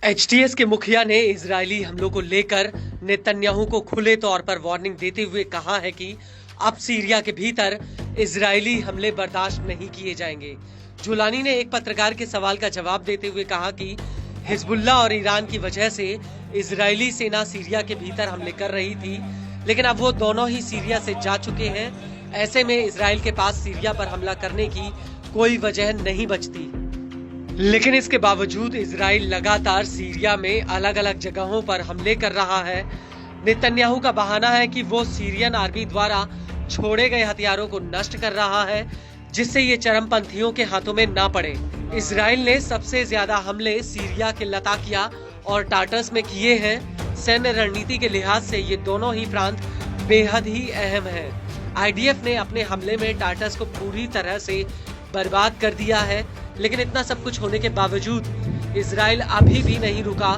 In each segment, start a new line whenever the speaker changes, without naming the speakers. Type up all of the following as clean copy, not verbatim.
HTS के मुखिया ने इजरायली हमलों को लेकर नेतन्याहू को खुले तौर पर वार्निंग देते हुए कहा है कि अब सीरिया के भीतर इजरायली हमले बर्दाश्त नहीं किए जाएंगे। जुलानी ने एक पत्रकार के सवाल का जवाब देते हुए कहा कि हिजबुल्ला और ईरान की वजह से इजरायली सेना सीरिया के भीतर हमले कर रही थी, लेकिन अब वो दोनों ही सीरिया से जा चुके हैं। ऐसे में इजराइल के पास सीरिया पर हमला करने की कोई वजह नहीं बचती। लेकिन इसके बावजूद इजराइल लगातार सीरिया में अलग अलग जगहों पर हमले कर रहा है। नेतन्याहू का बहाना है कि वो सीरियन आर्मी द्वारा छोड़े गए हथियारों को नष्ट कर रहा है, जिससे ये चरमपंथियों के हाथों में ना पड़े। इजराइल ने सबसे ज्यादा हमले सीरिया के लताकिया और टाटस में किए हैं। सैन्य रणनीति के लिहाज से ये दोनों ही प्रांत बेहद ही अहम है। आईडीएफ ने अपने हमले में टाटस को पूरी तरह से बर्बाद कर दिया है, लेकिन इतना सब कुछ होने के बावजूद इजराइल अभी भी नहीं रुका,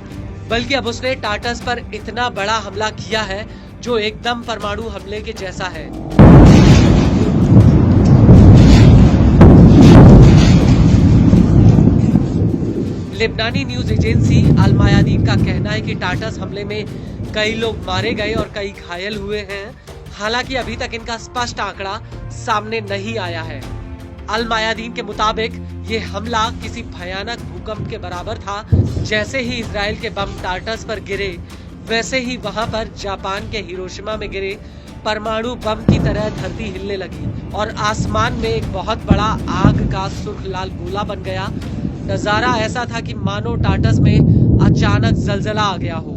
बल्कि अब उसने टाटस पर इतना बड़ा हमला किया है जो एकदम परमाणु हमले के जैसा है। लेबनानी न्यूज एजेंसी अल मायादीन का कहना है कि टाटस हमले में कई लोग मारे गए और कई घायल हुए हैं। हालांकि अभी तक इनका स्पष्ट आंकड़ा सामने नहीं आया है। अल मायादीन के मुताबिक ये हमला किसी भयानक भूकंप के बराबर था। जैसे ही इजराइल के बम टाटस पर गिरे, वैसे ही वहां पर जापान के हिरोशिमा में गिरे परमाणु बम की तरह धरती हिलने लगी और आसमान में एक बहुत बड़ा आग का सुर्ख लाल गोला बन गया। नजारा ऐसा था कि मानो टाटस में अचानक जलजला आ गया हो।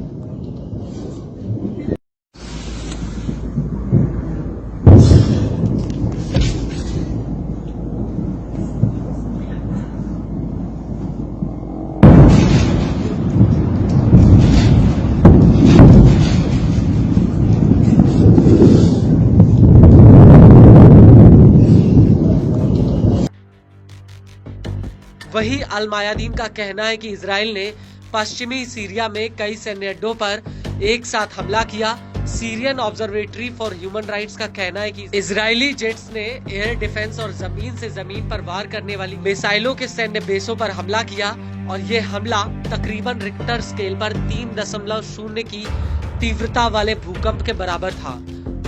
वही अल मायादीन का कहना है कि इजराइल ने पश्चिमी सीरिया में कई सैन्य अड्डों पर एक साथ हमला किया। Syrian observatory for human rights का कहना है कि इजरायली जेट्स ने एयर डिफेंस और जमीन से जमीन पर वार करने वाली मिसाइलों के सैन्य बेसों पर हमला किया और ये हमला तकरीबन रिक्टर स्केल पर 3.0 की तीव्रता वाले भूकंप के बराबर था।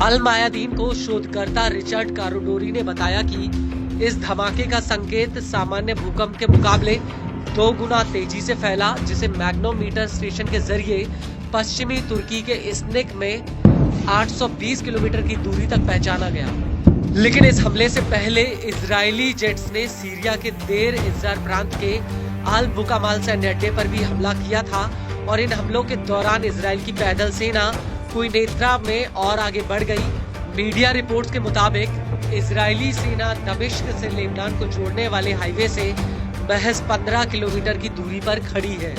अल मायादीन को शोधकर्ता रिचर्ड कारोडोरी ने बताया कि इस धमाके का संकेत सामान्य भूकंप के मुकाबले 2 गुना तेजी से फैला, जिसे मैग्नोमीटर स्टेशन के जरिए पश्चिमी तुर्की के इस्निक में 820 किलोमीटर की दूरी तक पहचाना गया। लेकिन इस हमले से पहले इजरायली जेट्स ने सीरिया के देर इज़्ज़ार प्रांत के अल बुकामाल सैन्य अड्डे पर भी हमला किया था और इन हमलों के दौरान इजराइल की पैदल सेना क्वीनेत्रा में और आगे बढ़ गई। मीडिया रिपोर्ट्स के मुताबिक इजरायली सेना दमिश्क से लेबनान को जोड़ने वाले हाईवे से महज 15 किलोमीटर की दूरी पर खड़ी है।